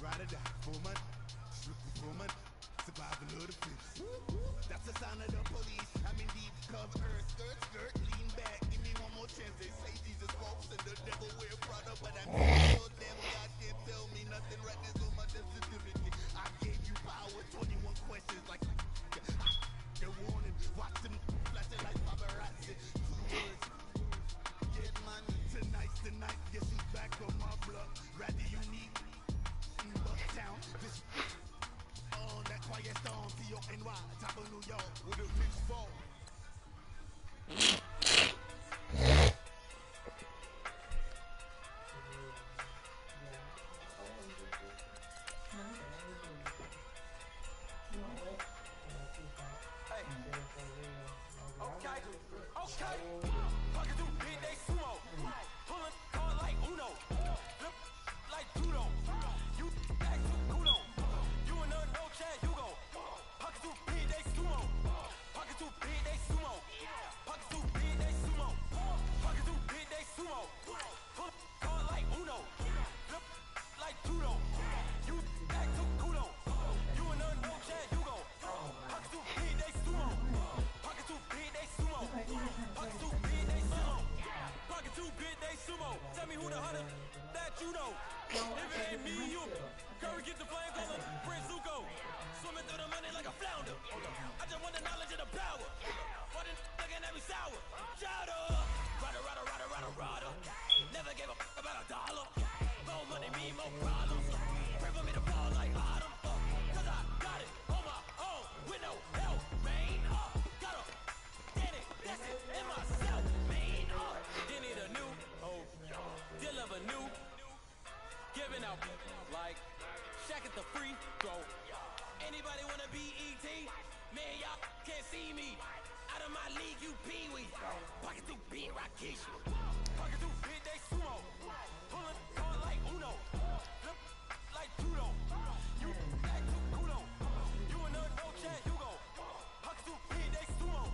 ride or die for money, strictly for money, survival of the fittest. That's the sign of the police. I'm in deep cover, skirt, lean back, give me one more chance. They say Jesus walks and the devil wear Prada, but I'm so damn God can't tell me nothing. Right there's on my death certificate. I gave you power, 21 questions like the warning. Watch them flashing like paparazzi. 2 words, get money. Tonight's the night. Guess who's back on my block? Rather unique, Bucktown. This on that quiet storm. T-O-N-Y, top of New York, where the mix fall. Okay. Pocket through big, they sumo. Pulling hard like Uno. Flip like judo. You act too kudo. You and no Chad Hugo. Pocket through big, they sumo. Pocket through big, they sumo. Pocket through big, they sumo. Pocket through big, they sumo. Pull hard like Uno. Flip like judo. You act too kudo. You and no Chad Hugo. Pocket through big, they sumo. Pocket through big, they sumo. Pocket too big, they sumo. Pocket too big, they sumo. Tell me who the hunter that you know. If it ain't me, you. Curry get the flame color. Prince Zuko. Swimming through the money like a flounder. I just want the knowledge and the power. Why the looking at me sour? Shout up. Rada. Never gave a fuck about a dollar. More money mean more problems. Pray for me to fall like autumn. Cause I got it on my own with no help, man. Got a that's it, and myself, man. They need a new hope, deal of a new, giving out like Shaq at the free throw. Anybody wanna be ET? Man, y'all can't see me. Out of my league, you pee-wee. Pocket too big, Rakesh. Pocket too big, they sumo. Pulling hard like Uno. Flip like judo. You act too kudo. You and no Chad Hugo. Pocket too big, they sumo.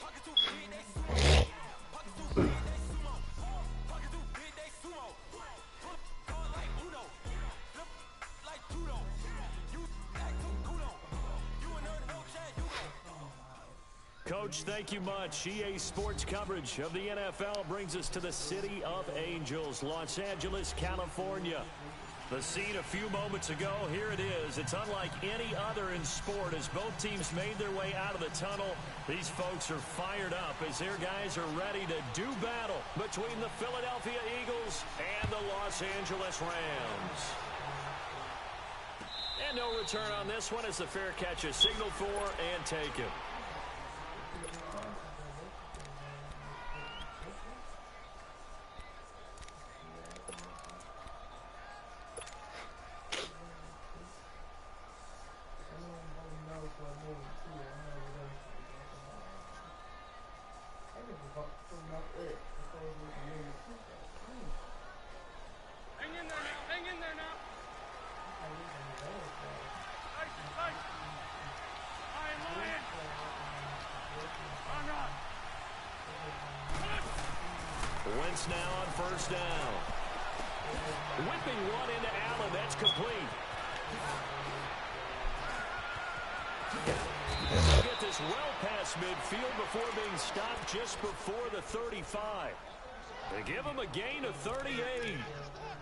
Pocket too big, they sumo. Pocket too big, they sumo. Pocket too big, they sumo. Pull hard like Uno. Flip like judo. You act too kudo. You and no Chad Hugo. Coach, thank you much. EA Sports coverage of the NFL brings us to the City of Angels, Los Angeles, California. The scene a few moments ago, here it is. It's unlike any other in sport as both teams made their way out of the tunnel. These folks are fired up as their guys are ready to do battle between the Philadelphia Eagles and the Los Angeles Rams. And no return on this one as the fair catch is signaled for and taken. Hang in there now. Wentz now on first down. Whipping one into Allen. That's complete. Get this well past midfield before being stopped just before the 35. They give him a gain of 38.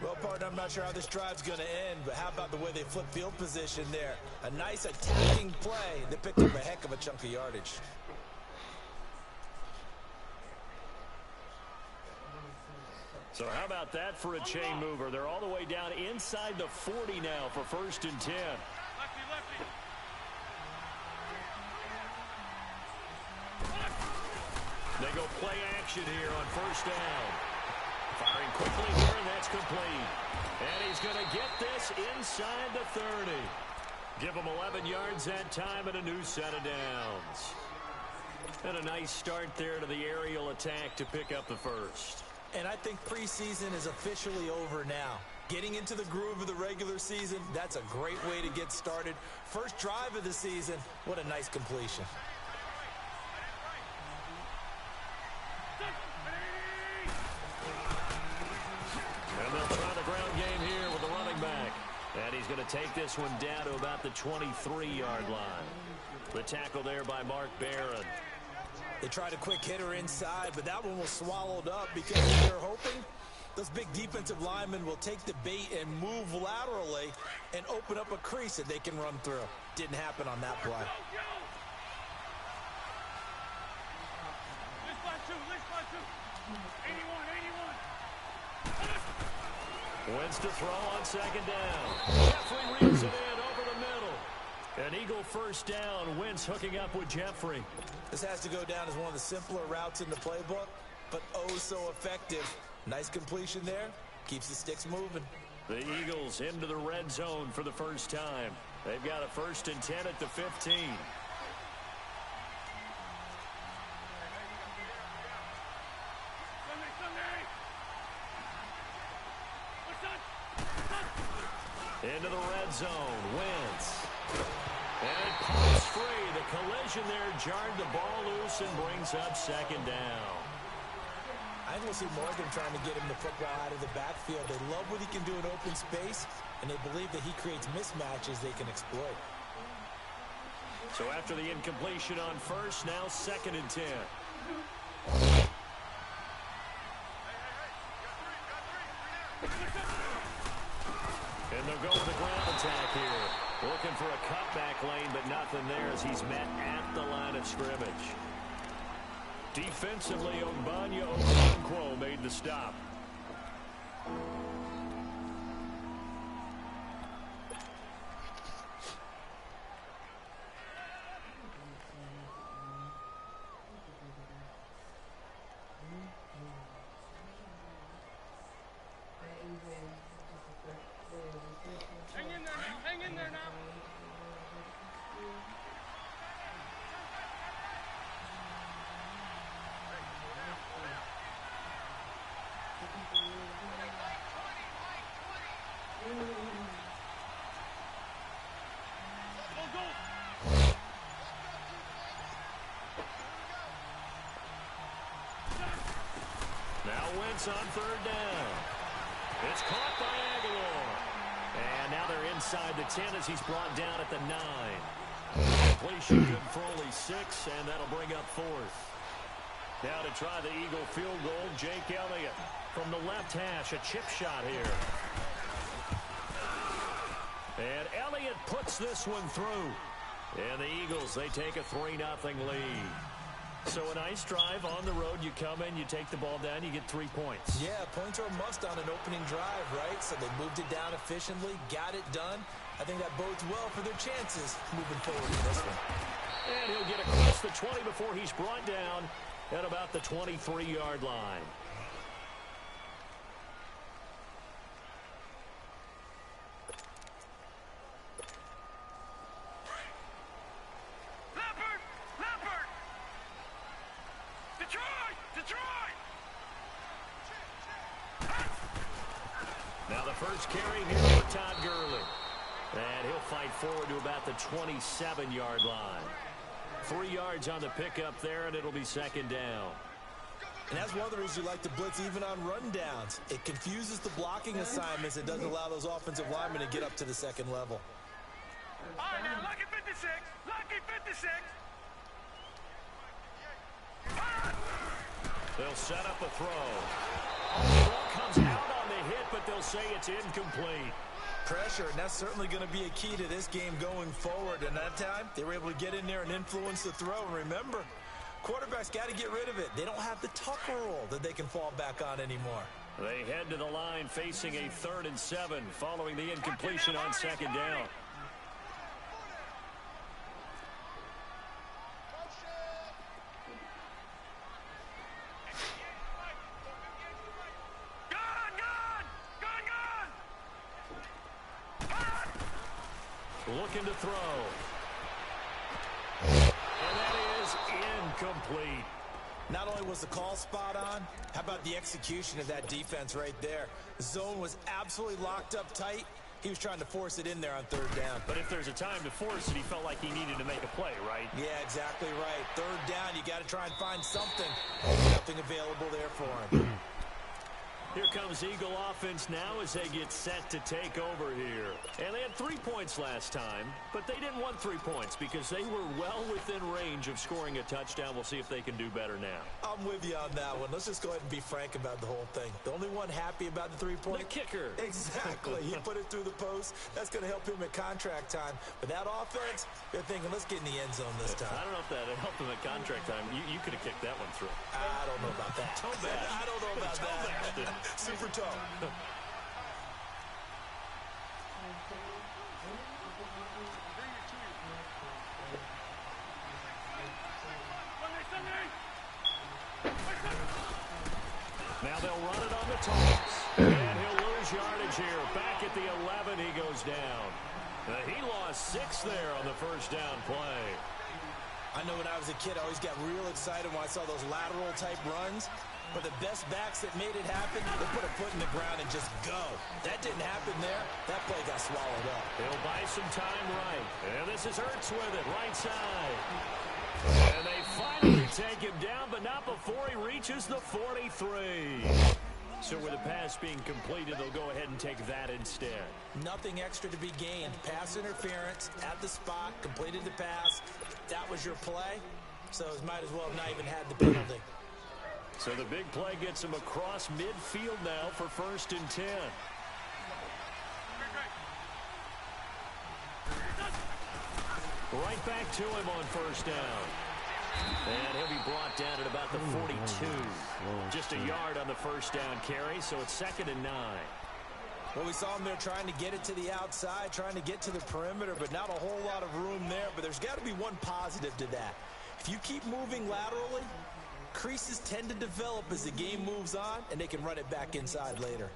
Well, partner, I'm not sure how this drive's going to end, but how about the way they flip field position there? A nice attacking play that picked up a heck of a chunk of yardage. So how about that for a chain mover? They're all the way down inside the 40 now for 1st and 10. Lefty. They go play action here on first down. Firing quickly here, and that's complete. And he's going to get this inside the 30. Give him 11 yards that time and a new set of downs. And a nice start there to the aerial attack to pick up the first. And I think preseason is officially over now. Getting into the groove of the regular season, that's a great way to get started. First drive of the season, what a nice completion. And they'll try the ground game here with the running back. And he's going going to take this one down to about the 23-yard line. The tackle there by Mark Barron. They tried a quick hitter inside, but that one was swallowed up because they're hoping those big defensive linemen will take the bait and move laterally and open up a crease that they can run through. Didn't happen on that play. List by two. 81. Wentz to throw on second down. Jeffrey reels it in over the middle. An Eagle first down. Wentz hooking up with Jeffrey. This has to go down as one of the simpler routes in the playbook, but oh so effective. Nice completion there. Keeps the sticks moving. The Eagles into the red zone for the first time. They've got a 1st and 10 at the 15. Into the red zone. Wentz. And it pops free. The collision there jarred the ball loose and brings up second down. I think we'll see more of them trying to get him the football out of the backfield. They love what he can do in open space, and they believe that he creates mismatches they can exploit. So after the incompletion on first, now 2nd and 10. And they'll go with a ground attack here. Looking for a cutback lane, but nothing there as he's met at the line of scrimmage. Defensively, Ogbanya Okoronkwo made the stop. Hang in there now. Now Wentz on 3rd down. It's caught by Aguilar. And now they're inside the 10 as he's brought down at the 9. Completion good for only 6, and that'll bring up 4th. Now to try the Eagle field goal, Jake Elliott from the left hash, a chip shot here. And Elliott puts this one through. And the Eagles, they take a 3-0 lead. So a nice drive on the road. You come in, you take the ball down, you get 3 points. Yeah, points are a must on an opening drive, right? So they moved it down efficiently, got it done. I think that bodes well for their chances moving forward in this one. And he'll get across the 20 before he's brought down at about the 23-yard line. Now the first carry here for Todd Gurley. And he'll fight forward to about the 27-yard line. 3 yards on the pickup there, and it'll be 2nd down. And that's one of the reasons you like to blitz even on rundowns. It confuses the blocking assignments. It doesn't allow those offensive linemen to get up to the 2nd level. All right, now, lucky 56. Lucky 56. They'll set up a throw. The ball comes out on the hit, but they'll say it's incomplete. Pressure, and that's certainly going to be a key to this game going forward. And that time, they were able to get in there and influence the throw. And remember, quarterbacks got to get rid of it. They don't have the Tucker rule that they can fall back on anymore. They head to the line facing a 3rd and 7 following the incompletion on 2nd down. Looking to throw. And that is incomplete. Not only was the call spot on, how about the execution of that defense right there? The zone was absolutely locked up tight. He was trying to force it in there on 3rd down. But if there's a time to force it, he felt like he needed to make a play, right? Yeah, exactly right. 3rd down, you got to try and find something. Nothing available there for him. Here comes comes Eagle offense now as they get set to take over here. And they had 3 points last time, but they didn't want 3 points because they were well within range of scoring a touchdown. We'll see if they can do better now. I'm with you on that one. Let's just go ahead and be frank about the whole thing. The only one happy about the 3-point? The kicker. Exactly. He put it through the post. That's going to help him at contract time. But that offense, they're thinking, let's get in the end zone this time. I don't know if that helped him at contract time. You could have kicked that one through. I don't know about that. Toe bash. I don't know about that. Super toe. Now they'll run it on the toss. And he'll lose yardage here. Back at the 11, he goes down. He lost 6 there on the first down play. I know when I was a kid, I always got real excited when I saw those lateral-type runs. But the best backs that made it happen, they put a foot in the ground and just go. That didn't happen there. That play got swallowed up. He'll buy some time right. And this is Hurts with it, right side. And they finally take him down, but not before he reaches the 43. So with the pass being completed, they'll go ahead and take that instead. Nothing extra to be gained. Pass interference at the spot, completed the pass. That was your play, so it might as well have not even had the penalty. So the big play gets him across midfield now for 1st and 10. Right back to him on 1st down. And he'll be brought down at about the 42. Just a yard on the 1st down carry, so it's 2nd and 9. Well, we saw him there trying to get it to the outside, trying to get to the perimeter, but not a whole lot of room there. But there's got to be one positive to that. If you keep moving laterally, creases tend to develop as the game moves on, and they can run it back inside later.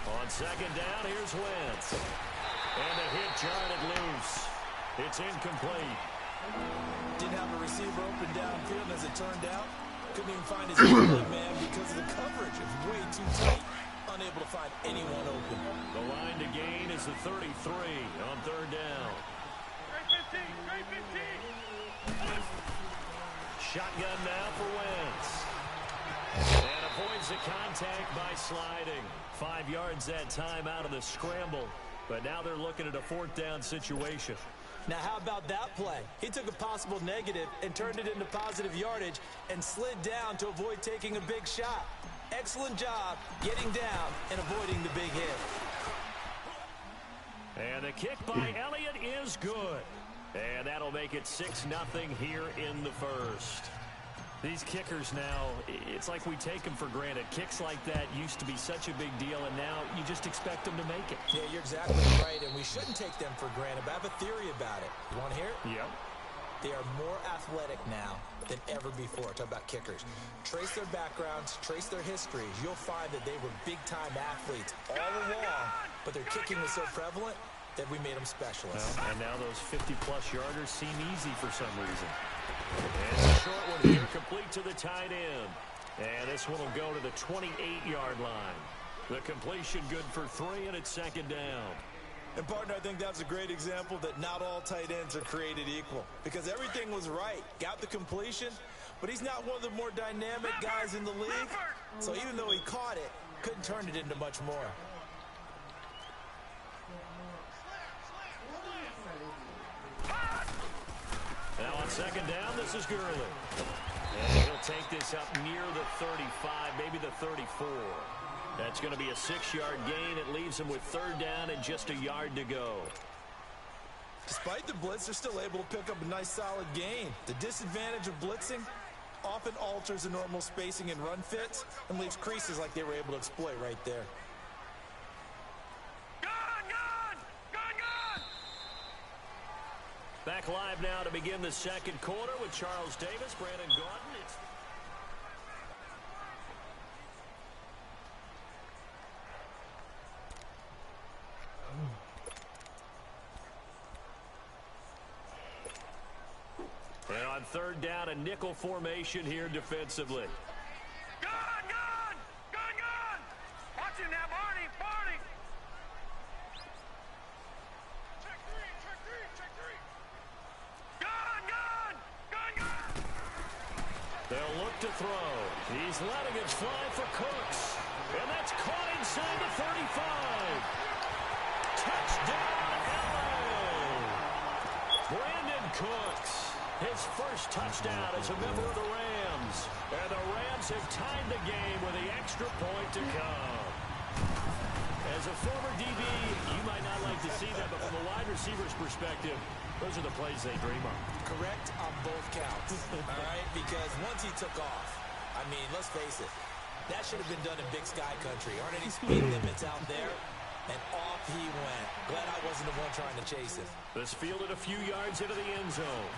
On 2nd down, here's Wentz. And the hit jarred it loose. It's incomplete. Didn't have a receiver open downfield, and as it turned out, couldn't even find his man because of the coverage. It was way too tight. Unable to find anyone open. The line to gain is the 33 on 3rd down. Straight 15. Shotgun now for Wentz. And avoids the contact by sliding. 5 yards that time out of the scramble. But now they're looking at a 4th down situation. Now, how about that play? He took a possible negative and turned it into positive yardage and slid down to avoid taking a big shot. Excellent job getting down and avoiding the big hit. And the kick by Elliott is good. And that'll make it 6-0 here in the 1st. These kickers now, it's like we take them for granted. Kicks like that used to be such a big deal, and now you just expect them to make it. Yeah, you're exactly right, and we shouldn't take them for granted, but I have a theory about it. You want to hear it? Yep. They are more athletic now than ever before. Talk about kickers. Trace their backgrounds, trace their histories. You'll find that they were big-time athletes all along, but their kicking was so prevalent that we made them specialists. Well, and now those 50-plus yarders seem easy for some reason. And a short one here, complete to the tight end. And this one will go to the 28-yard line. The completion good for 3, and it's 2nd down. And, partner, I think that's a great example that not all tight ends are created equal. Because everything was right. Got the completion, but he's not one of the more dynamic guys in the league. So even though he caught it, couldn't turn it into much more. Now on 2nd down, this is Gurley. And he'll take this up near the 35, maybe the 34. That's going to be a 6-yard gain. It leaves him with 3rd down and just a yard to go. Despite the blitz, they're still able to pick up a nice solid gain. The disadvantage of blitzing often alters the normal spacing and run fits and leaves creases like they were able to exploit right there. Back live now to begin the 2nd quarter with Charles Davis, Brandon Gaudin. It's On third down, a nickel formation here defensively. Gun! Gun! Gun! Gun! Watch him now, Barney! Barney! Check three! Check three! Check three! Gun! Gun! Gun! Gun! They'll look to throw. He's letting it fly for Cooks. And that's caught inside the 35. Touchdown, LA! Brandon Cooks. His first touchdown as a member of the Rams. And the Rams have tied the game with the extra point to come. As a former DB, you might not like to see that, but from a wide receiver's perspective, those are the plays they dream of. Correct on both counts, all right? Because once he took off, I mean, let's face it, that should have been done in Big Sky Country. Aren't any speed limits out there? And off he went. Glad I wasn't the one trying to chase him. This fielded a few yards into the end zone.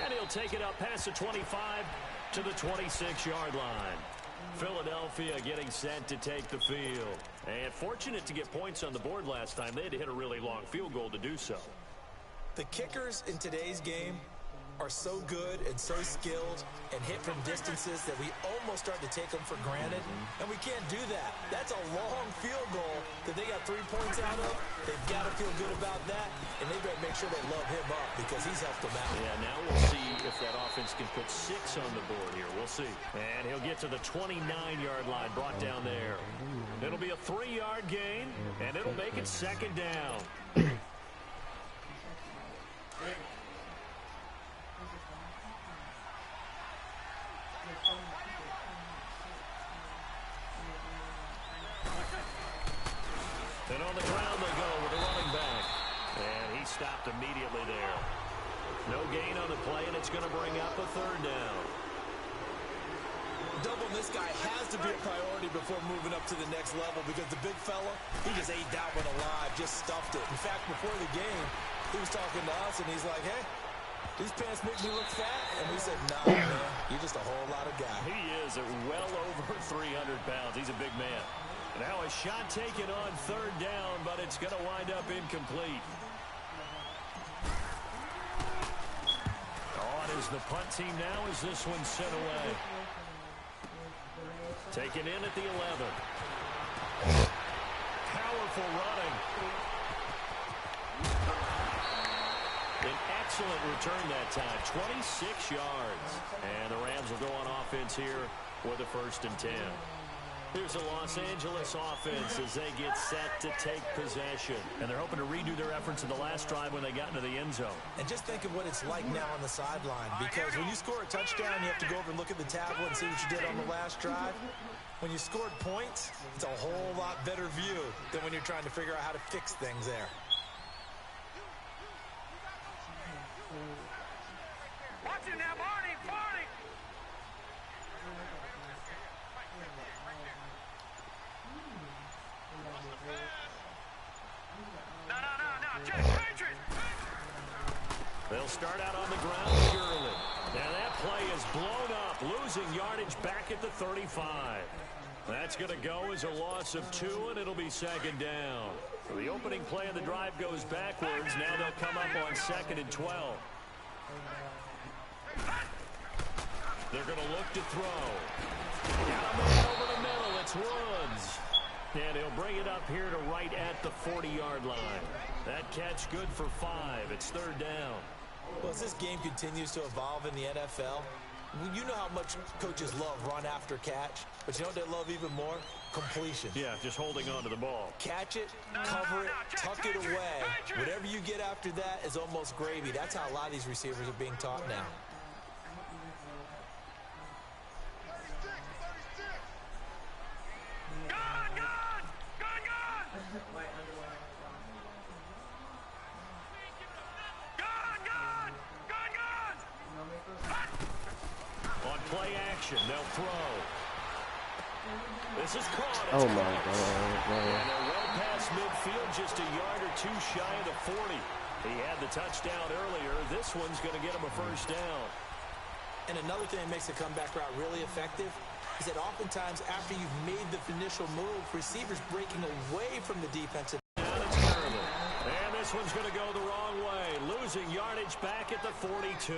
And he'll take it up past the 25 to the 26-yard line. Philadelphia getting set to take the field. And fortunate to get points on the board last time. They had to hit a really long field goal to do so. The kickers in today's game are so good and so skilled and hit from distances that we almost start to take them for granted. And we can't do that. That's a long field goal that they got 3 points out of. They've got to feel good about that, and they better make sure they love him up because he's helped them out. Yeah, now we'll see if that offense can put 6 on the board here. We'll see. And he'll get to the 29-yard line, brought down there. It'll be a 3-yard gain, and it'll make it second down. And on the ground they go with a running back. And he stopped immediately there. No gain on the play, and it's going to bring up a third down. Doubling this guy has to be a priority before moving up to the next level because the big fella, he just ate that one alive, just stuffed it. In fact, before the game, he was talking to us, and he's like, hey, these pants make me look fat. And we said, nah, man, you're just a whole lot of guy. He is at well over 300 pounds. He's a big man. Now a shot taken on third down, but it's going to wind up incomplete. On is the punt team now as this one's sent away. Taken in at the 11. Powerful running. An excellent return that time. 26 yards. And the Rams will go on offense here with a 1st and 10. Here's the Los Angeles offense as they get set to take possession. And they're hoping to redo their efforts in the last drive when they got into the end zone. And just think of what it's like now on the sideline, because when you score a touchdown, you have to go over and look at the tablet and see what you did on the last drive. When you scored points, it's a whole lot better view than when you're trying to figure out how to fix things there. Watch him now, Barney! Barney! No. Check, Patriots! They'll start out on the ground purely. And that play is blown up, losing yardage back at the 35. That's going to go as a loss of 2, and it'll be second down. So the opening play of the drive goes backwards. Now they'll come up on 2nd and 12. They're going to look to throw. Got a man over the middle. It's Woods. And he'll bring it up here to right at the 40-yard line. That catch good for 5. It's third down. Well, as this game continues to evolve in the NFL, you know how much coaches love run after catch, but you know what they love even more? Completion. Yeah, just holding on to the ball. Catch it, cover it, tuck it away. Whatever you get after that is almost gravy. That's how a lot of these receivers are being taught now. Play action. They'll throw. This is caught. Oh, my God. And they're well past midfield, just a yard or 2 shy of the 40. He had the touchdown earlier. This one's going to get him a 1st down. And another thing that makes the comeback route really effective is that oftentimes after you've made the initial move, receivers breaking away from the defensive. And it's Curley. And this this one's going to go the wrong way. Losing yardage back at the 42.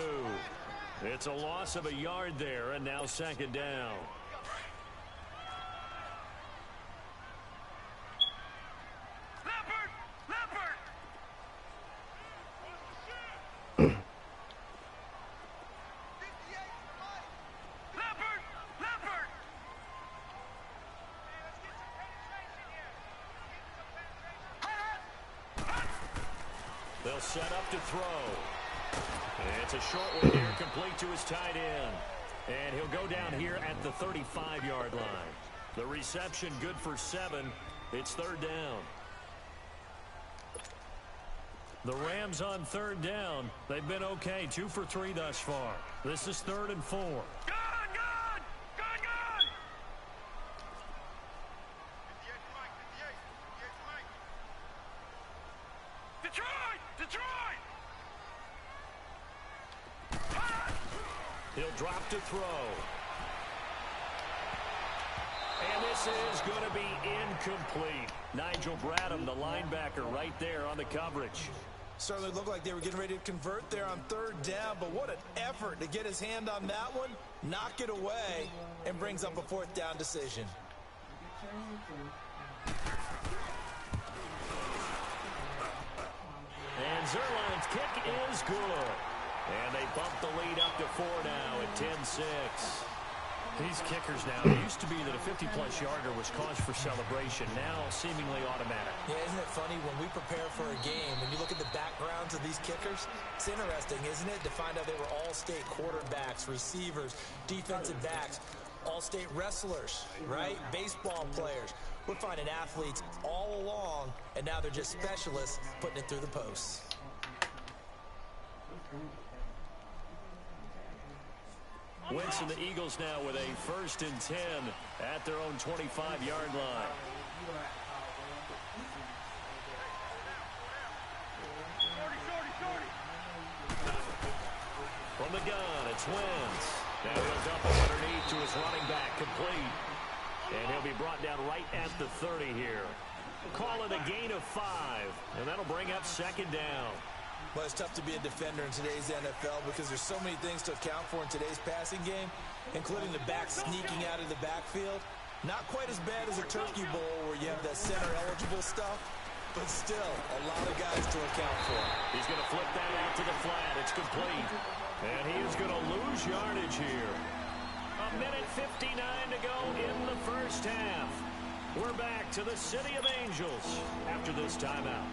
It's a loss of a yard there, and now second down. They'll set up to throw. It's a short one here, complete to his tight end. And he'll go down here at the 35-yard line. The reception good for 7. It's third down. The Rams on third down. They've been okay, 2 for 3 thus far. This is 3rd and 4. He'll drop to throw. And this is going to be incomplete. Nigel Bradham, the linebacker, right there on the coverage. Certainly looked like they were getting ready to convert there on third down, but what an effort to get his hand on that one, knock it away, and brings up a 4th down decision. And Zerline's kick is good. And they bump the lead up to 4 now at 10-6. These kickers now, it used to be that a 50-plus yarder was cause for celebration. Now seemingly automatic. Yeah, isn't it funny when we prepare for a game, when you look at the backgrounds of these kickers, it's interesting, isn't it, to find out they were all-state quarterbacks, receivers, defensive backs, all-state wrestlers, right? Baseball players. We're finding athletes all along, and now they're just specialists putting it through the posts. Wentz and the Eagles now with a 1st and 10 at their own 25-yard line. From the gun, it's Wentz. Now he'll dump it underneath to his running back, complete. And he'll be brought down right at the 30 here. Call it a gain of 5, and that'll bring up second down. Well, it's tough to be a defender in today's NFL because there's so many things to account for in today's passing game, including the back sneaking out of the backfield. Not quite as bad as a turkey bowl where you have that center-eligible stuff, but still a lot of guys to account for. He's going to flip that out to the flat. It's complete. And he is going to lose yardage here. 1:59 to go in the first half. We're back to the City of Angels after this timeout.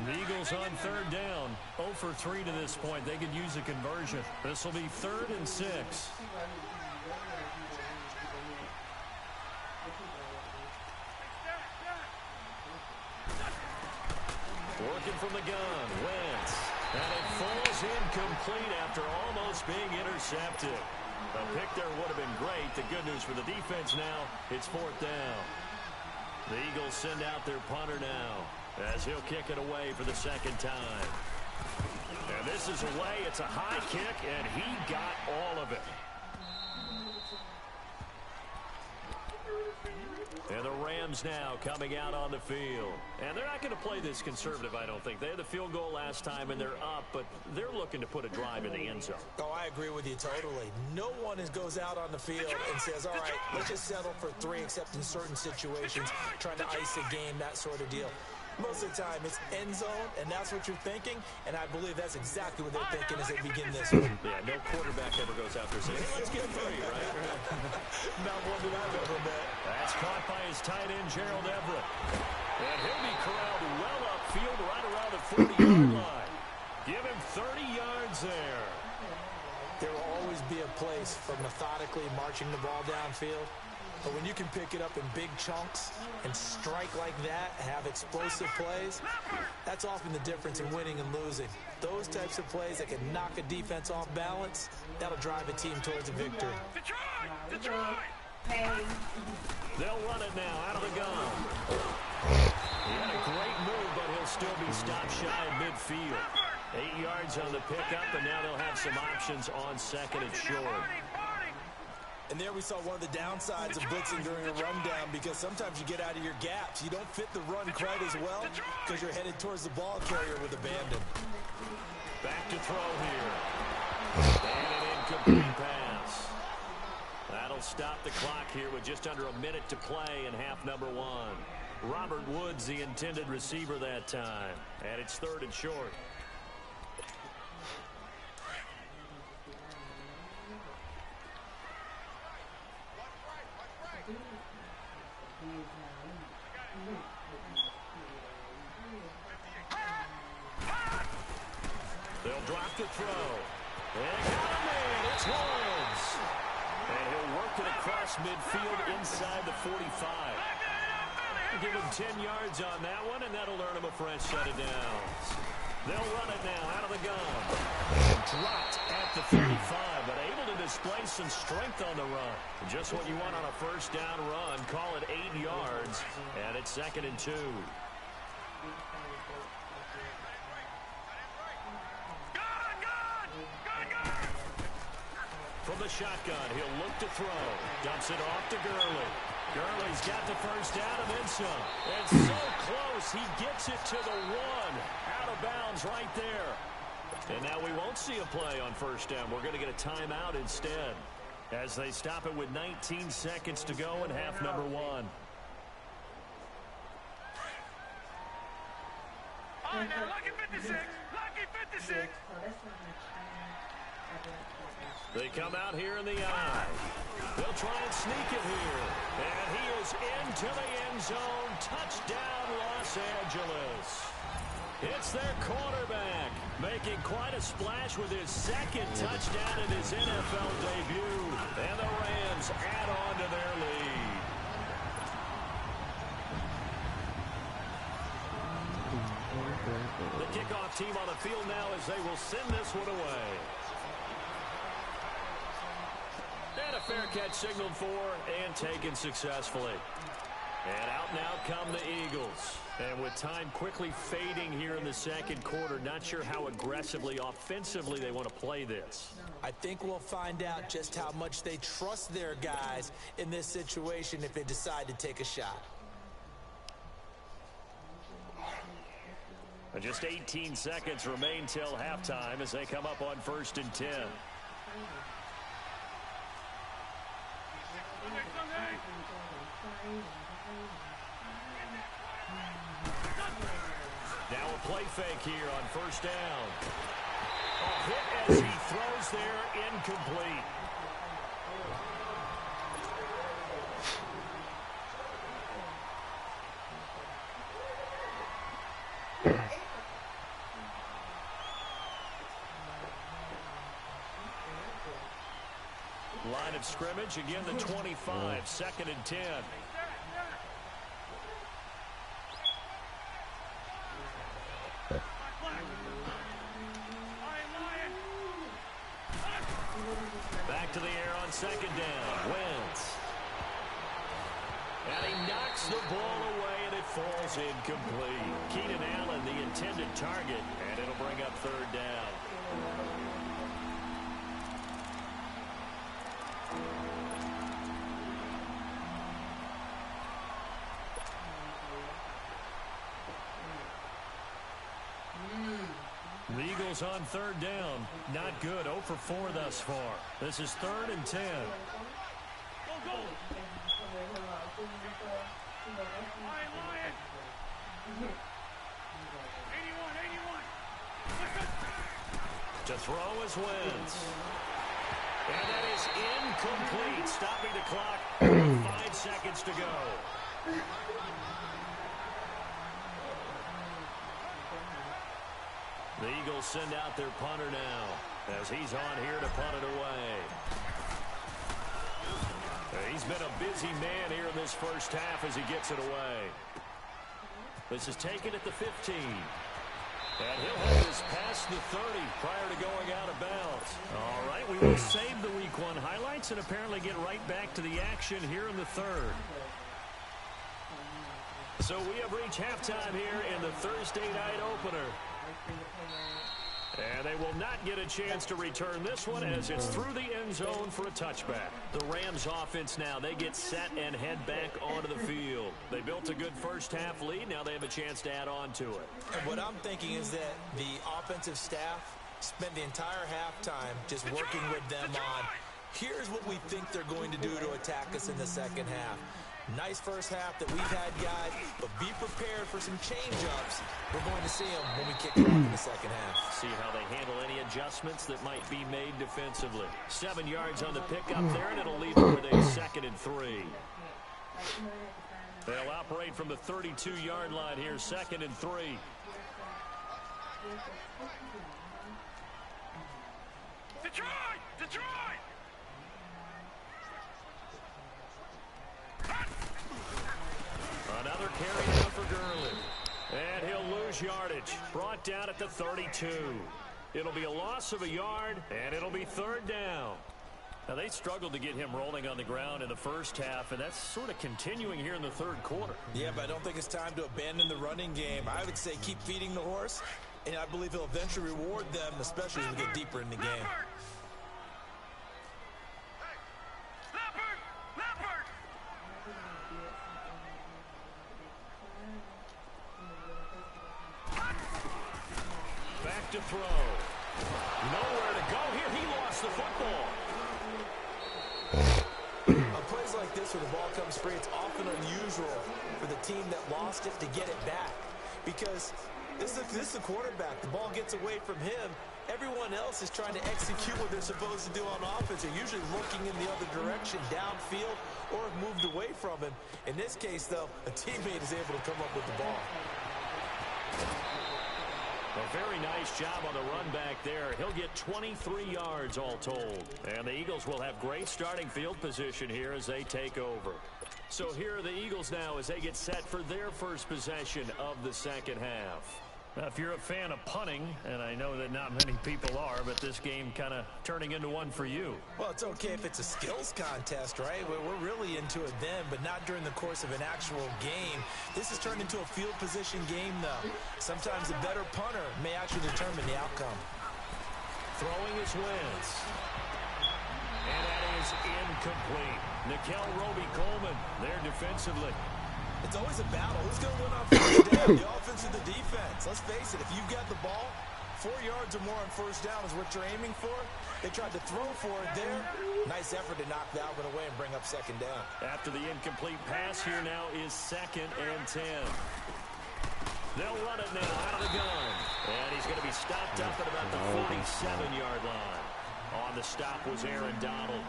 The Eagles on third down, 0 for 3 to this point. They could use a conversion. This will be 3rd and 6. Working from the gun, Wentz. And it falls incomplete after almost being intercepted. A pick there would have been great. The good news for the defense now, it's 4th down. The Eagles send out their punter now, as he'll kick it away for the 2nd time. And this is away. It's a high kick, and he got all of it. And the Rams now coming out on the field. And they're not going to play this conservative, I don't think. They had the field goal last time, and they're up, but they're looking to put a drive in the end zone. Oh, I agree with you totally. No one goes out on the field and says, all right, let's just settle for 3, except in certain situations, trying to ice a game, that sort of deal. Most of the time, it's end zone, and that's what you're thinking, and I believe that's exactly what they're thinking as they begin this one. Yeah, no quarterback ever goes out there saying, hey, let's get 3, right? Not one that I've ever met. That's caught by his tight end, Gerald Everett. And he'll be corralled well upfield right around the 40-yard line. Give him 30 yards there. There will always be a place for methodically marching the ball downfield. But when you can pick it up in big chunks and strike like that, have explosive plays, that's often the difference in winning and losing. Those types of plays that can knock a defense off balance, that'll drive a team towards a victory. They'll run it now out of the gun. He had a great move, but he'll he'll still be stopped shy of midfield. 8 yards on the pickup, and now they'll have some options on second and short. And there we saw one of the downsides of blitzing during a rundown, because sometimes you get out of your gaps. You don't fit the run quite as well because you're headed towards the ball carrier with abandon. Back to throw here. And an incomplete pass. That'll stop the clock here with just under a minute to play in half number one. Robert Woods, the intended receiver that time. And it's third and short. They'll drop the throw. And got him in. It's Woods. And he'll work it across midfield inside the 45. Give him 10 yards on that one, and that'll earn him a fresh set of downs. They'll run it now out of the gun. Dropped at the 35, but able to display some strength on the run. Just what you want on a first down run. Call it 8 yards, and it's second and 2. From the shotgun, he'll look to throw. Dumps it off to Gurley. Gurley's got the first down and then some. And so close, he gets it to the 1. Out of bounds right there. And now we won't see a play on first down. We're going to get a timeout instead, as they stop it with 19 seconds to go in half number one. All right, now, lucky 56. Lucky 56. They come out here in the eye. They'll try and sneak it here. And he is into the end zone. Touchdown, Los Angeles. It's their quarterback, making quite a splash with his second touchdown in his NFL debut. And the Rams add on to their lead. The kickoff team on the field now as they will send this one away. And a fair catch signaled for and taken successfully. And out now come the Eagles. And with time quickly fading here in the second quarter, not sure how aggressively, offensively they want to play this. I think we'll find out just how much they trust their guys in this situation if they decide to take a shot. And just 18 seconds remain till halftime as they come up on 1st and 10. Now a play fake here on first down. A hit as he throws there, incomplete. Line of scrimmage, again the 25, 2nd and 10. Back to the air on 2nd down. Wentz. And he knocks the ball away, and it falls incomplete. Keenan Allen, the intended target, and it'll bring up 3rd down. The Eagles on 3rd down. Not good. 0 for 4 thus far. This is 3rd and 10. Go, go. Lion. 81. To throw is Wentz. And that is incomplete. Stopping the clock. 5 seconds to go. The Eagles send out their punter now as he's on here to punt it away. He's been a busy man here in this first half as he gets it away. This is taken at the 15. And he'll have this past the 30 prior to going out of bounds. All right, we will save the Week 1 highlights and apparently get right back to the action here in the 3rd. So we have reached halftime here in the Thursday night opener. And they will not get a chance to return this one as it's through the end zone for a touchback. The Rams offense now, they get set and head back onto the field. They built a good first half lead. Now they have a chance to add on to it. And what I'm thinking is that the offensive staff spent the entire halftime just working with them on, here's what we think they're going to do to attack us in the second half. Nice first half that we've had, guys, but be prepared for some change-ups. We're going to see them when we kick it off in the second half. See how they handle any adjustments that might be made defensively. 7 yards on the pickup there, and it'll leave them with a 2nd and 3. They'll operate from the 32-yard line here, 2nd and 3. Detroit! Detroit! Another carry now for Gurley. And he'll lose yardage. Brought down at the 32. It'll be a loss of a yard, and it'll be 3rd down. Now, they struggled to get him rolling on the ground in the first half, and that's sort of continuing here in the 3rd quarter. Yeah, but I don't think it's time to abandon the running game. I would say keep feeding the horse, and I believe he'll eventually reward them, especially as we get deeper in the game. To throw. Nowhere to go here. He lost the football. On plays like this where the ball comes free, it's often unusual for the team that lost it to get it back. Because this is the quarterback. The ball gets away from him. Everyone else is trying to execute what they're supposed to do on offense. They're usually looking in the other direction, downfield, or have moved away from him. In this case, though, a teammate is able to come up with the ball. A very nice job on the run back there. He'll get 23 yards all told. And the Eagles will have great starting field position here as they take over. So here are the Eagles now as they get set for their first possession of the second half. Now, if you're a fan of punting, and I know that not many people are, but this game kind of turning into one for you. Well, it's okay if it's a skills contest, right? We're really into it then, but not during the course of an actual game. This has turned into a field position game, though. Sometimes a better punter may actually determine the outcome. Throwing is Wentz. And that is incomplete. Nikel Roby-Coleman there defensively. It's always a battle. Who's going to win on first down, the offense or the defense? Let's face it, if you've got the ball, 4 yards or more on first down is what you're aiming for. They tried to throw for it there. Nice effort to knock that one away and bring up 2nd down. After the incomplete pass, here now is 2nd and 10. They'll run it now out of the gun. And he's going to be stopped up at about the 47-yard line. On the stop was Aaron Donald.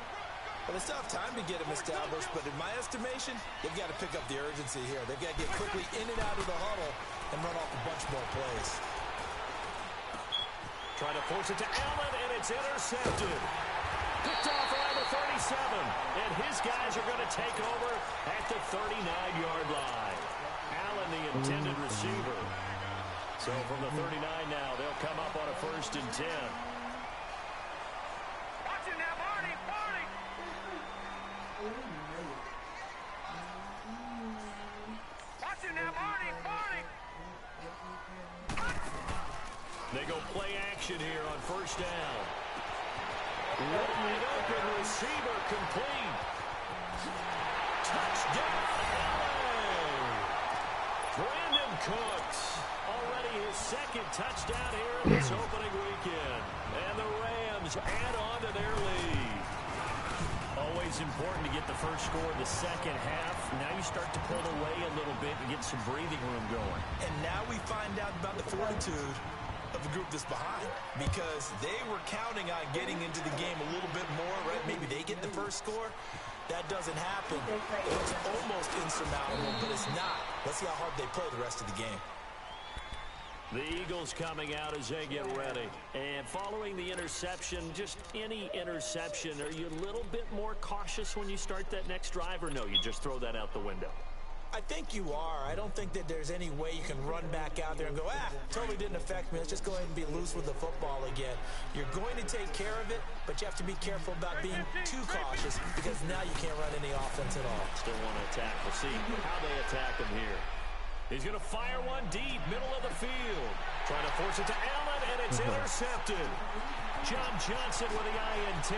Well, they still have time to get him established, but in my estimation, they've got to pick up the urgency here. They've got to get quickly in and out of the huddle and run off a bunch more plays. Trying to force it to Allen, and it's intercepted. Picked off around the 37, and his guys are going to take over at the 39-yard line. Allen, the intended receiver. So from the 39 now, they'll come up on a 1st and 10. Watch it now, Barney! Barney! Watch it now, Barney! Barney! They go play action here on 1st down. Wide open receiver complete. Touchdown, Allen! Brandon Cooks, already his 2nd touchdown here in this opening weekend. And the Rams add on to their lead. Always important to get the first score of the second half. Now you start to pull away a little bit and get some breathing room going. And now we find out about the fortitude of the group that's behind, because they were counting on getting into the game a little bit more, right? Maybe they get the first score. That doesn't happen. It's almost insurmountable, but it's not. Let's see how hard they play the rest of the game. The Eagles coming out as they get ready. And following the interception, just any interception, are you a little bit more cautious when you start that next drive, or no, you just throw that out the window? I think you are. I don't think that there's any way you can run back out there and go, totally didn't affect me. Let's just go ahead and be loose with the football again. You're going to take care of it, but you have to be careful about being too cautious, because now you can't run any offense at all. Still want to attack. We'll see how they attack them here. He's going to fire one deep, middle of the field. Trying to force it to Allen, and it's intercepted. John Johnson with the INT.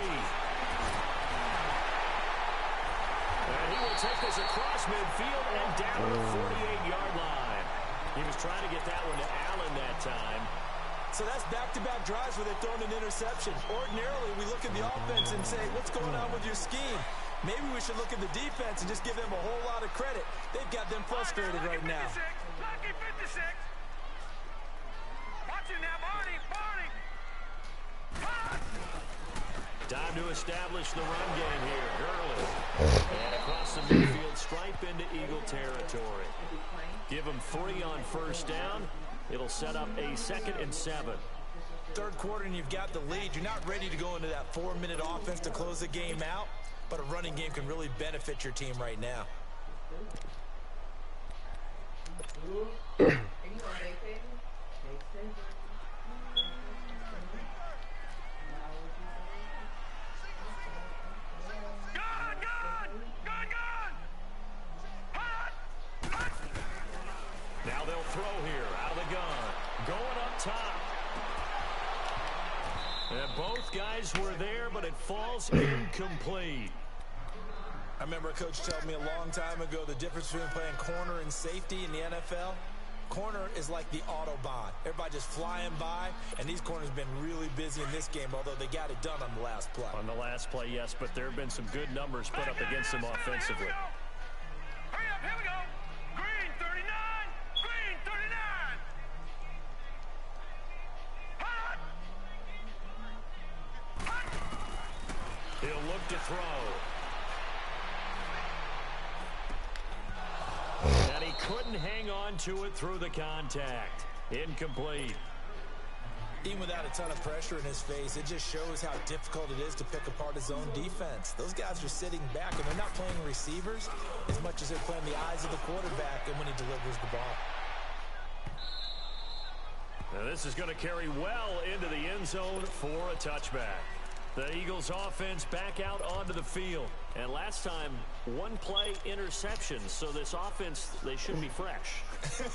And he will take this across midfield and down to the 48-yard line. He was trying to get that one to Allen that time. So that's back-to-back drives where they've thrown an interception. Ordinarily, we look at the offense and say, what's going on with your scheme? Maybe we should look at the defense and just give them a whole lot of credit. They've got them frustrated right now. Lucky 56. Watching now, Barney. Time to establish the run game here. Gurley. And across the midfield, stripe into Eagle territory. Give them 3 on first down. It'll set up a 2nd and 7. Third quarter and you've got the lead. You're not ready to go into that 4-minute offense to close the game out, but a running game can really benefit your team right now. Now they'll throw here out of the gun. Going up top. And both guys were there, but it falls incomplete. I remember a coach telling me a long time ago the difference between playing corner and safety in the NFL. Corner is like the Autobahn. Everybody just flying by, and these corners have been really busy in this game, although they got it done on the last play. On the last play, yes, but there have been some good numbers put up against them offensively. Hurry up, here we go. Green 39. Green 39. Hot. He'll look to throw. And he couldn't hang on to it through the contact. Incomplete. Even without a ton of pressure in his face, it just shows how difficult it is to pick apart his own defense. Those guys are sitting back, and they're not playing receivers as much as they're playing the eyes of the quarterback and when he delivers the ball. Now this is going to carry well into the end zone for a touchback. The Eagles offense back out onto the field. And last time, 1-play interception. So this offense, they should be fresh.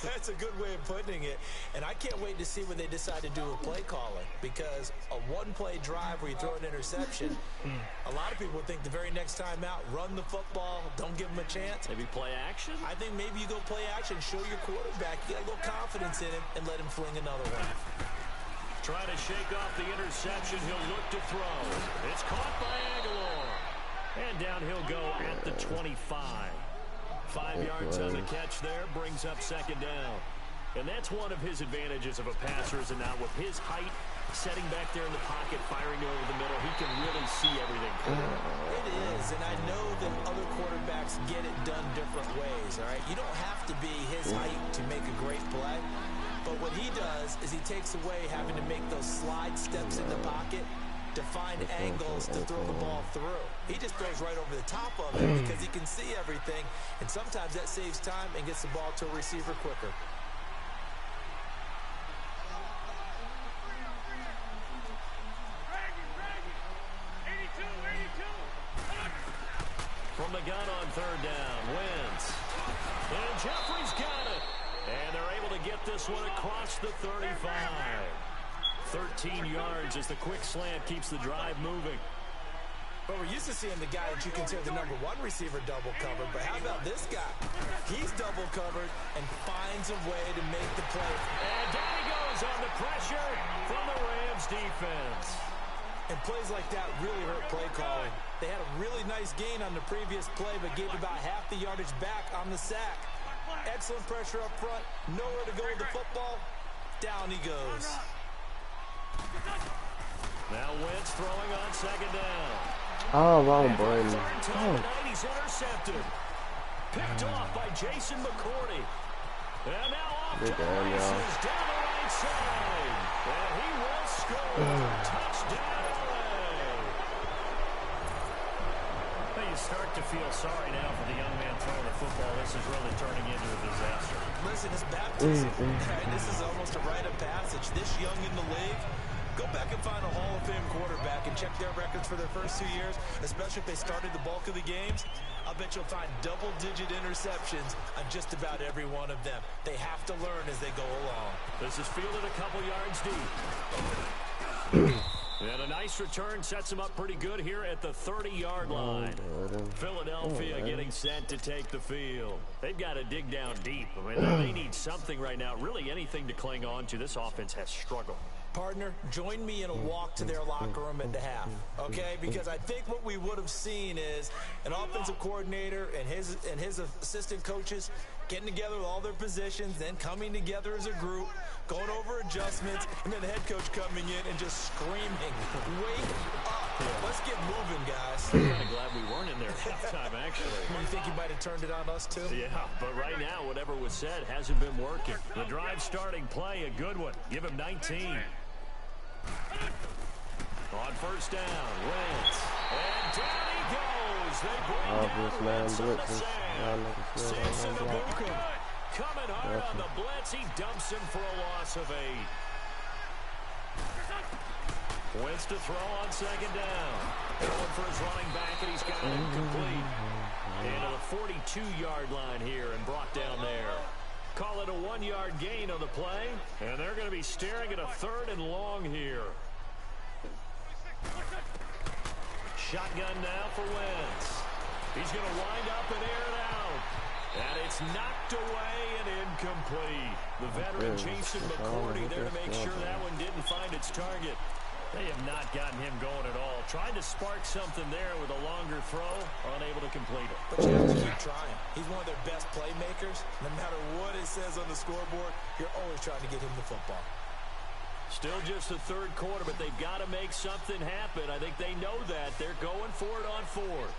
That's a good way of putting it. And I can't wait to see what they decide to do with play calling. Because a 1-play drive where you throw an interception, a lot of people think the very next time out, run the football, don't give them a chance. Maybe play action? I think maybe you go play action, show your quarterback, you got a little confidence in him, and let him fling another one. Trying to shake off the interception. He'll look to throw. It's caught by Aguilar. And down he'll go at the 25. 5 yards on the catch there. Brings up 2nd down. And that's one of his advantages of a passer, is now with his height, setting back there in the pocket, firing over the middle, he can really see everything. It is, and I know that other quarterbacks get it done different ways, all right? You don't have to be his height to make a great play. But what he does is he takes away having to make those slide steps in the pocket to find angles to throw the ball through. He just throws right over the top of it because he can see everything, and sometimes that saves time and gets the ball to a receiver quicker. From the gun on 3rd down, Wentz. And Jeffrey's got it. And they're able to get this one across the 35. 13 yards as the quick slant keeps the drive moving. But we're used to seeing the guy that you consider the #1 receiver double covered. But how about this guy? He's double covered and finds a way to make the play. And down he goes on the pressure from the Rams defense. And plays like that really hurt play calling. They had a really nice gain on the previous play, but gave about half the yardage back on the sack. Excellent pressure up front. Nowhere to go with the football. Down he goes. Now Wentz throwing on 2nd down. Oh, wrong button. He's intercepted. Picked off by Jason McCourty. And now off to the races down the right side. And he will score. Touchdown, LA. You start to feel sorry now for the young man throwing the football. This is really turning into a disaster. Listen, it's baptism. This is almost a rite of passage. This young in the league, go back and find a Hall of Fame quarterback and check their records for their first 2 years, especially if they started the bulk of the games, I'll bet you'll find double-digit interceptions on just about every one of them. They have to learn as they go along. This is fielded a couple yards deep. And a nice return sets him up pretty good here at the 30-yard line. Philadelphia getting set to take the field. They've got to dig down deep. I mean, they need something right now, really anything to cling on to. This offense has struggled. Partner, join me in a walk to their locker room at the half, okay? Because I think what we would have seen is an offensive coordinator and his assistant coaches getting together with all their positions, then coming together as a group, going over adjustments, and then the head coach coming in and just screaming, wake up. Let's get moving, guys. I'm kind of glad we weren't in there at halftime, actually. You think he might have turned it on us, too? Yeah, but right now, whatever was said hasn't been working. The drive starting play, a good one. Give him 19. On first down, Wentz. And down he goes. They bring down Wentz on the sack. Samson Abuka coming hard on the blitz. He dumps him for a loss of 8. Wentz to throw on second down. Going for his running back, and he's got it complete. Into the 42-yard line here and brought down there. Call it a 1-yard gain on the play, and they're going to be staring at a 3rd and long here. Shotgun now for Wentz. He's going to wind up and air it out. And it's knocked away and incomplete. The veteran Jason McCourty there to make sure that one didn't find its target. They have not gotten him going at all. Tried to spark something there with a longer throw, unable to complete it. But you have to keep trying. He's one of their best playmakers. No matter what it says on the scoreboard, you're always trying to get him the football. Still just the 3rd quarter, but they've got to make something happen. I think they know that. They're going for it on 4th.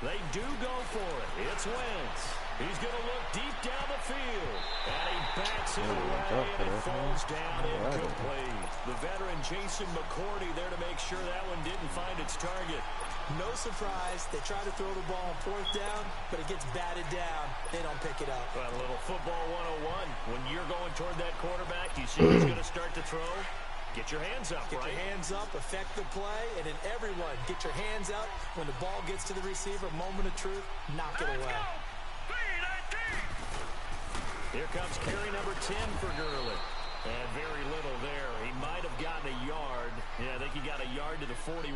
They do go for it. It's Wentz. He's going to look deep down the field. And he backs it away, and it falls down incomplete. The veteran Jason McCourty there to make sure that one didn't find its target. No surprise. They try to throw the ball on 4th down, but it gets batted down. They don't pick it up. Well, a little football 101. When you're going toward that quarterback, you see he's going to start to throw. Get your hands up, right? Get your hands up, affect the play, and then everyone get your hands up. When the ball gets to the receiver, moment of truth, knock it away. Here comes carry number 10 for Gurley. And very little there. He might have gotten a yard. Yeah, I think he got a yard to the 41.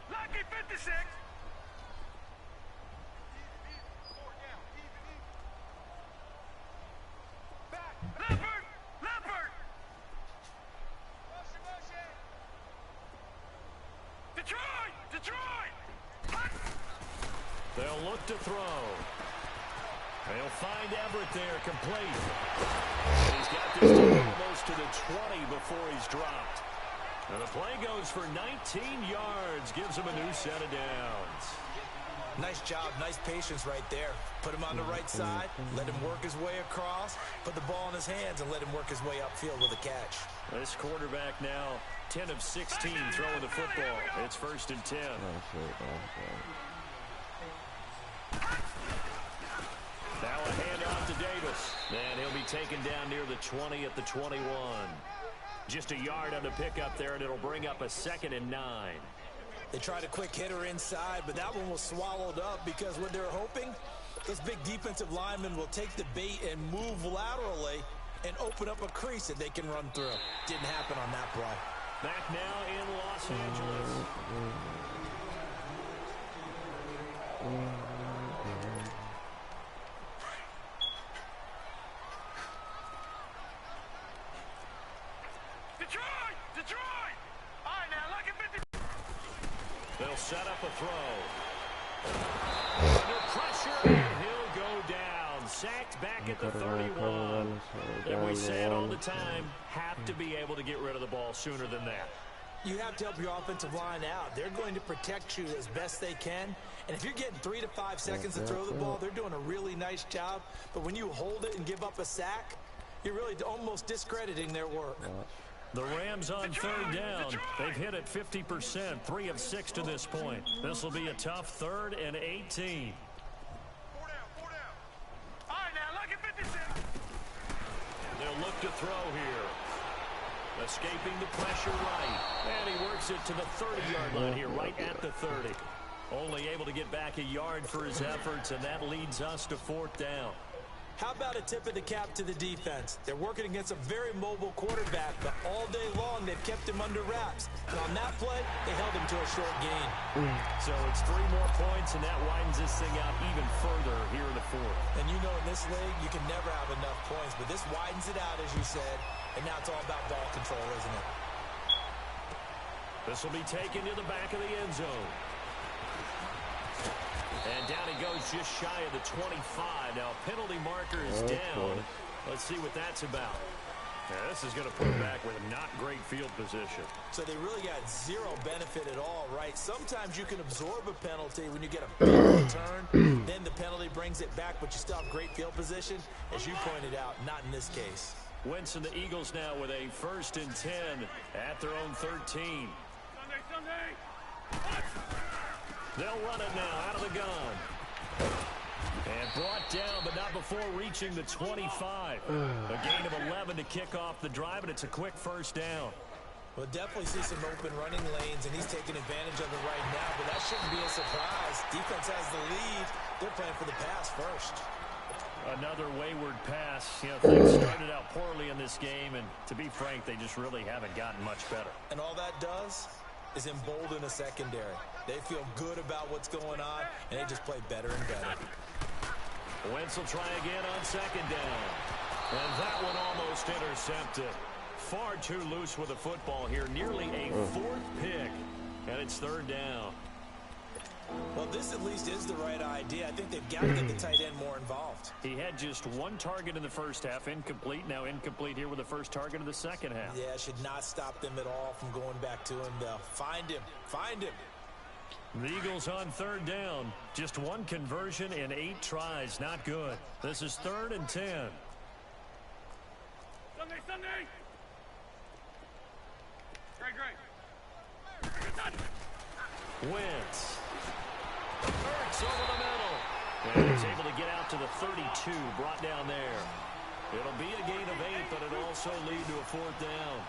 Lucky 56. Leopard. Detroit. They'll look to throw. They'll find Everett there, complete. And he's got this almost to the 20 before he's dropped. And the play goes for 19 yards, gives him a new set of downs. Nice job, nice patience right there. Put him on the right side, let him work his way across, put the ball in his hands, and let him work his way upfield with a catch. This quarterback now 10 of 16 throwing the football. It's 1st and 10. Now a handoff to Davis. And he'll be taken down near the 20 at the 21. Just a yard on the pickup there, and it'll bring up a 2nd and 9. They tried a quick hitter inside, but that one was swallowed up because what they're hoping, those big defensive linemen will take the bait and move laterally and open up a crease that they can run through. Didn't happen on that play. Back now in Los Angeles. Detroit! All right, now, lucky 50. They'll set up a throw. Under pressure, and he'll go down. Sacked back at the 31. And we say it all the time, have to be able to get rid of the ball sooner than that. You have to help your offensive line out. They're going to protect you as best they can. And if you're getting 3 to 5 seconds to throw the ball, they're doing a really nice job. But when you hold it and give up a sack, You're really almost discrediting their work. The Rams on third down. They've hit it 50%, 3 of 6 to this point. This will be a tough 3rd and 18. 4 down, 4 down. All right, now, look at 56. They'll look to throw here. Escaping the pressure right. And he works it to the 30-yard line here, right at the 30. Only able to get back a yard for his efforts, and that leads us to 4th down. How about a tip of the cap to the defense? They're working against a very mobile quarterback, but all day long they've kept him under wraps. And on that play, they held him to a short gain. So it's 3 more points, and that widens this thing out even further here in the 4th. And you know in this league, you can never have enough points, but this widens it out, as you said, and now it's all about ball control, isn't it? This will be taken to the back of the end zone. And down he goes just shy of the 25. Now, penalty marker is down. Let's see what that's about. Yeah, this is going to put him back with a not great field position. So they really got zero benefit at all, right? Sometimes you can absorb a penalty when you get a big return. Then the penalty brings it back, but you still have great field position. As you pointed out, not in this case. Wentz and the Eagles now with a 1st and 10 at their own 13. Sunday. They'll run it now out of the gun. And brought down, but not before reaching the 25. A gain of 11 to kick off the drive, and it's a quick 1st down. We'll definitely see some open running lanes, and he's taking advantage of it right now, but that shouldn't be a surprise. Defense has the lead. They're playing for the pass first. Another wayward pass. You know, things started out poorly in this game, and to be frank, they just really haven't gotten much better. And all that does is embolden a secondary. They feel good about what's going on, and they just play better and better. Wentz will try again on 2nd down. And that one almost intercepted. Far too loose with the football here. Nearly a 4th pick. And it's 3rd down. Well, this at least is the right idea. I think they've got to get the tight end more involved. He had just 1 target in the first half, incomplete. Now incomplete here with the first target of the second half. Yeah, should not stop them at all from going back to him. They'll find him. Find him. The Eagles on 3rd down. Just 1 conversion in 8 tries. Not good. This is 3rd and 10. Sunday. Great. Wentz. Hurts over the middle. And he's able to get out to the 32. Brought down there. It'll be a gain of 8, but it'll also lead to a 4th down.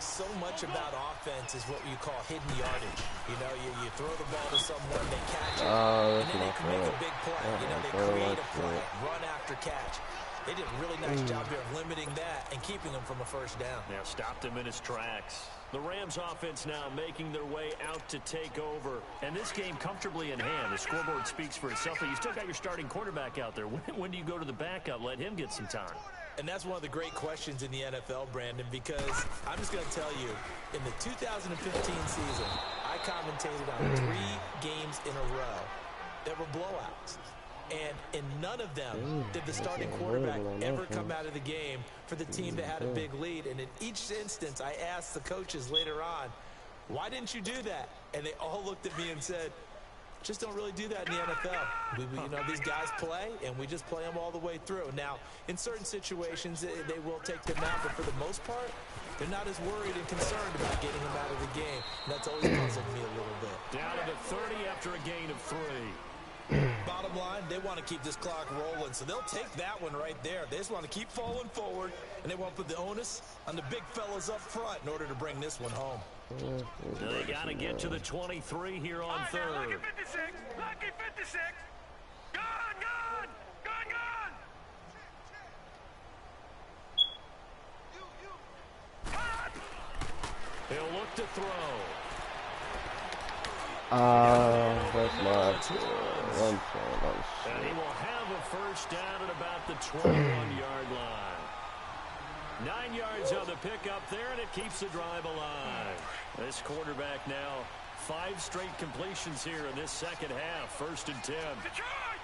So much about offense is what you call hidden yardage. You know, you throw the ball to someone, they catch it, and then they can make a big play. You know, they create a play, run after catch. They did a really nice job here of limiting that and keeping him from a 1st down. Now stopped him in his tracks. The Rams offense now making their way out to take over. And this game comfortably in hand. The scoreboard speaks for itself, but you still got your starting quarterback out there. When do you go to the backup? Let him get some time. And that's one of the great questions in the NFL, Brandon, because I'm just going to tell you, in the 2015 season, I commentated on 3 games in a row that were blowouts. And in none of them did the starting quarterback ever come out of the game for the team that had a big lead. And in each instance, I asked the coaches later on, why didn't you do that? And they all looked at me and said, just don't really do that in the NFL. You know, these guys play, and we just play them all the way through. Now, in certain situations, they will take them out, but for the most part, they're not as worried and concerned about getting them out of the game. And that's always puzzled me a little bit. Down to the 30 after a gain of 3. Bottom line, they want to keep this clock rolling, so they'll take that one right there. They just want to keep falling forward, and they want to put the onus on the big fellas up front in order to bring this one home. They got to get to the 23 here on 3rd. Lucky 56. Lucky 56. Gone. He'll look to throw. That's not one point. And he will have a 1st down at about the 21-yard line. 9 yards on the pickup there, and it keeps the drive alive. This quarterback now 5 straight completions here in this second half. 1st and 10. Detroit.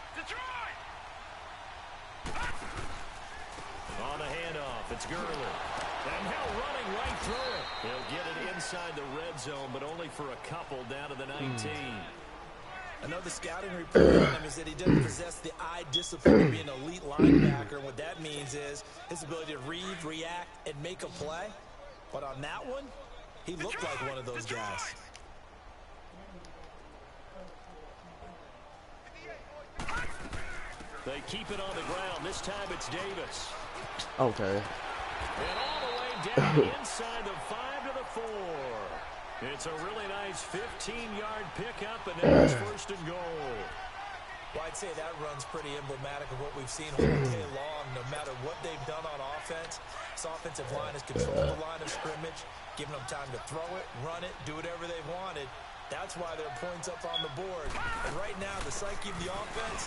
On the handoff, it's Gurley. And now running right through it. He'll get it inside the red zone, but only for a couple down to the 19. Another scouting report on him is that he doesn't possess the eye discipline to be an elite linebacker. And what that means is his ability to read, react, and make a play. But on that one, he looked like one of those guys. They keep it on the ground. This time it's Davis. Okay. And all the way down inside the 5 to the 4. It's a really nice 15-yard pickup, and now it's 1st and goal. Well, I'd say that run's pretty emblematic of what we've seen all day long. No matter what they've done on offense, this offensive line has controlled the line of scrimmage, giving them time to throw it, run it, do whatever they've wanted. That's why there are points up on the board. And right now, the psyche of the offense,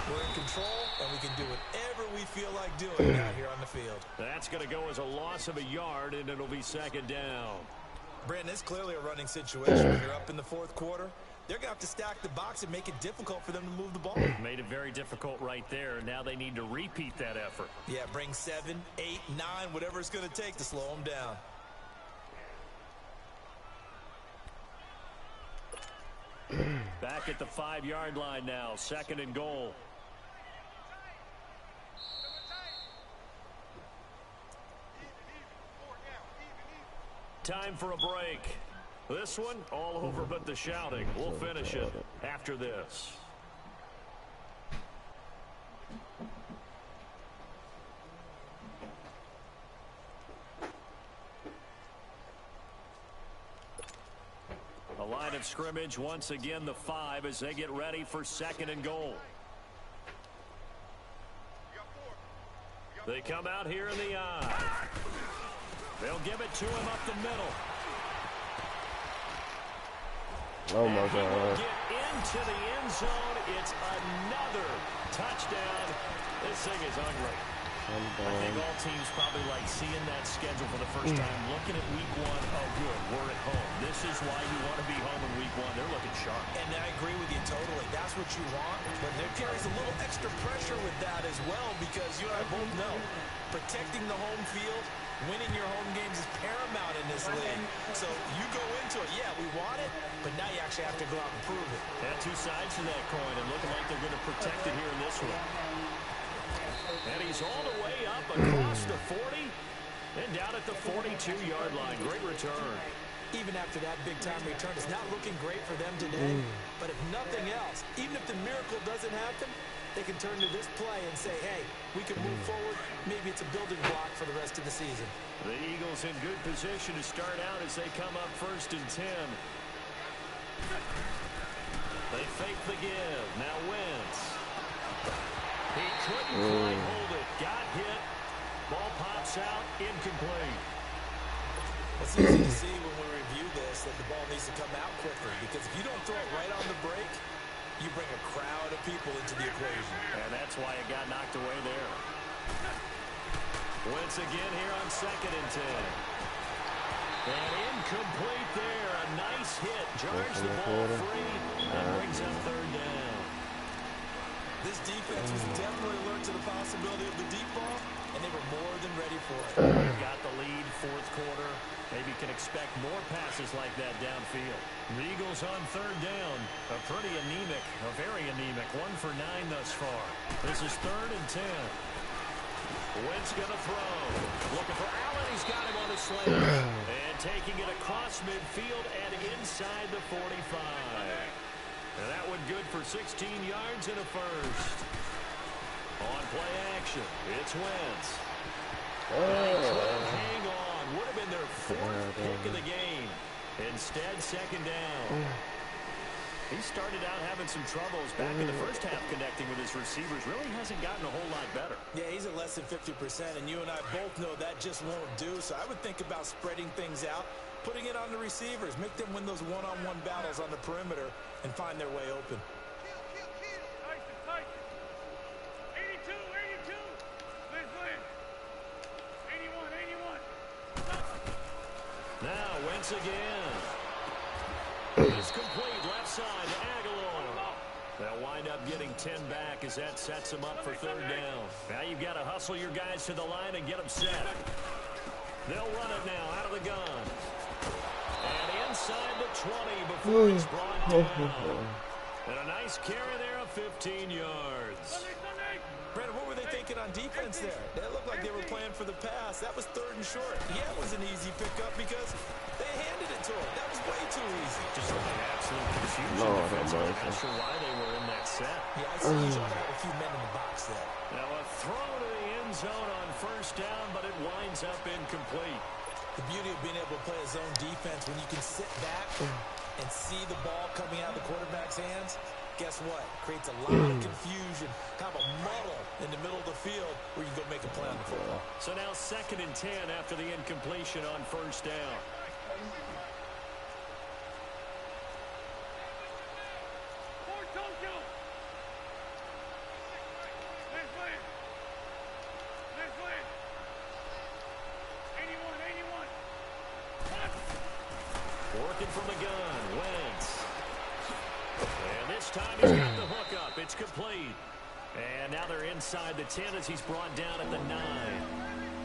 we're in control, and we can do whatever we feel like doing out here on the field. That's going to go as a loss of a yard, and it'll be 2nd down. Brandon, it's clearly a running situation. When you're up in the 4th quarter, they're going to have to stack the box and make it difficult for them to move the ball. Made it very difficult right there. Now they need to repeat that effort. Yeah, bring 7, 8, 9, whatever it's going to take to slow them down. Back at the 5-yard line now. 2nd and goal. Time for a break. This one, all over but the shouting. We'll finish it after this. A line of scrimmage, once again the 5 as they get ready for 2nd and goal. They come out here in the eye. They'll give it to him up the middle. Oh my He will God. get into the end zone. It's another touchdown. This thing is ugly. I think all teams probably like seeing that schedule for the first time, looking at week 1. Oh, good, we're at home. This is why you want to be home in week 1. They're looking sharp. And I agree with you totally. That's what you want. But there carries a little extra pressure with that as well, because you and I both know protecting the home field, winning your home games is paramount in this league. So you go into it, yeah, we want it, but now you actually have to go out and prove it. And 2 sides to that coin, and looking like they're going to protect it here in this one. And he's all the way up across the 40 and down at the 42-yard line. Great return. Even after that big-time return, it's not looking great for them today. But if nothing else, even if the miracle doesn't happen, they can turn to this play and say, hey, we can move forward. Maybe it's a building block for the rest of the season. The Eagles in good position to start out as they come up 1st and 10. They fake the give. Now Wentz. He couldn't quite hold it. Got hit. Ball pops out. Incomplete. It's easy to see when we review this that the ball needs to come out quicker, because if you don't throw it right on the break, you bring a crowd of people into the equation. And that's why it got knocked away there. Wentz again here on 2nd and 10. And incomplete there. A nice hit. Charge the ball free. And brings up 3rd down. This defense was definitely alert to the possibility of the deep ball, and they were more than ready for it. They've got the lead, 4th quarter. Maybe can expect more passes like that downfield. The Eagles on 3rd down. A pretty anemic, a very anemic 1 for 9 thus far. This is 3rd and 10. Wentz going to throw. Looking for Allen. He's got him on his slant. And taking it across midfield and inside the 45. And that one good for 16 yards and a 1st. On play action, it's Wentz. They couldn't hang on. Would have been their 4th pick of the game. Instead, 2nd down. He started out having some troubles back in the first half connecting with his receivers. Really hasn't gotten a whole lot better. Yeah, he's at less than 50%, and you and I both know that just won't do. So I would think about spreading things out, putting it on the receivers, make them win those one-on-one battles on the perimeter and find their way open. Tyson. 82. Lynn. 81. Now, Wentz again. It's complete left side to Aguilar. They'll wind up getting 10 back as that sets them up for 3rd down. Now you've got to hustle your guys to the line and get them set. They'll run it now out of the gun. And inside the 20 before it's brought down. And a nice carry there of 15 yards. Brandon, what were they thinking on defense there? That looked like they were playing for the pass. That was 3rd and short. Yeah, it was an easy pickup because they handed it to him. That was way too easy. Just like an absolute confusion defensively. Not sure why they were in that set. Yeah, I see you ought to have a few men in the box there. Now a throw to the end zone on 1st down, but it winds up incomplete. The beauty of being able to play a zone defense when you can sit back and see the ball coming out of the quarterback's hands, guess what? Creates a lot of confusion, kind of a muddle in the middle of the field where you go make a play on the football. So now 2nd and 10 after the incompletion on 1st down. Working from the gun, Wentz. And this time he's got the hook up. It's complete. And now they're inside the 10 as he's brought down at the 9.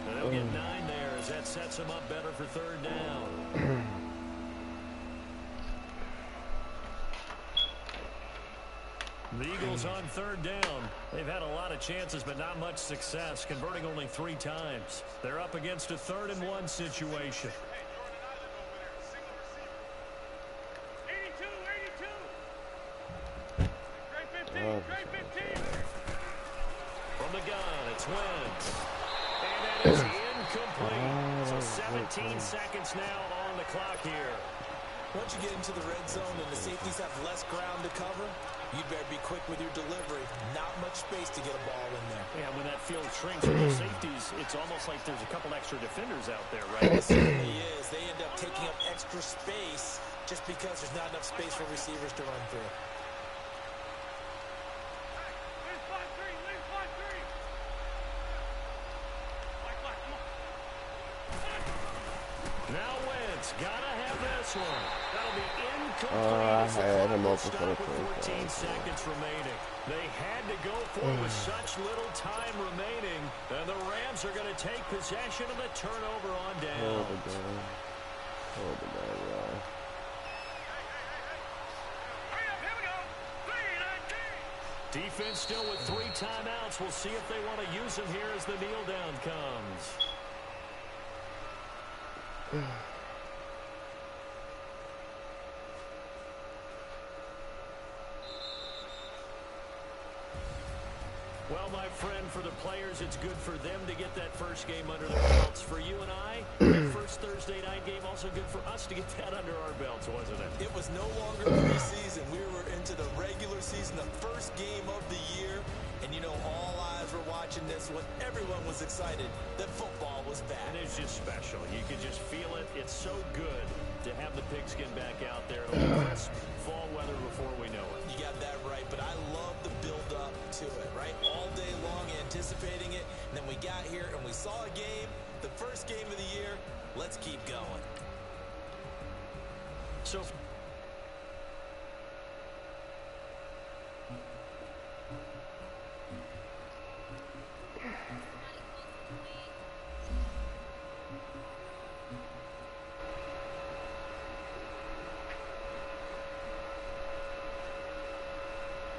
And they'll get 9 there as that sets him up better for 3rd down. The Eagles on 3rd down. They've had a lot of chances, but not much success, converting only 3 times. They're up against a 3rd and 1 situation. From the gun, it's Wentz. And that is incomplete. So 17 seconds now on the clock here. Once you get into the red zone and the safeties have less ground to cover, you'd better be quick with your delivery. Not much space to get a ball in there. Yeah, when that field shrinks with the safeties, it's almost like there's a couple extra defenders out there, right? It certainly is. They end up taking up extra space just because there's not enough space for receivers to run through. Now Wentz, gotta have this one. That'll be incomplete. I had him open for the 14 seconds remaining. They had to go for it with such little time remaining. And the Rams are going to take possession of the turnover on down. Oh, the guy. Defense still with 3 timeouts. We'll see if they want to use them here as the kneel down comes. Well, my friend, for the players, it's good for them to get that first game under their belts. For you and I, that first Thursday night game, also good for us to get that under our belts, wasn't it? It was no longer preseason. We were into the regular season, the first game of the year. And, you know, all eyes were watching this when everyone was excited that football was back. And it's just special. You can just feel it. It's so good to have the pigskin back out there. It'll be crisp fall weather before we know it. You got that right, but I love the build-up to it, right? All day long anticipating it, and then we got here and we saw a game, the first game of the year. Let's keep going. So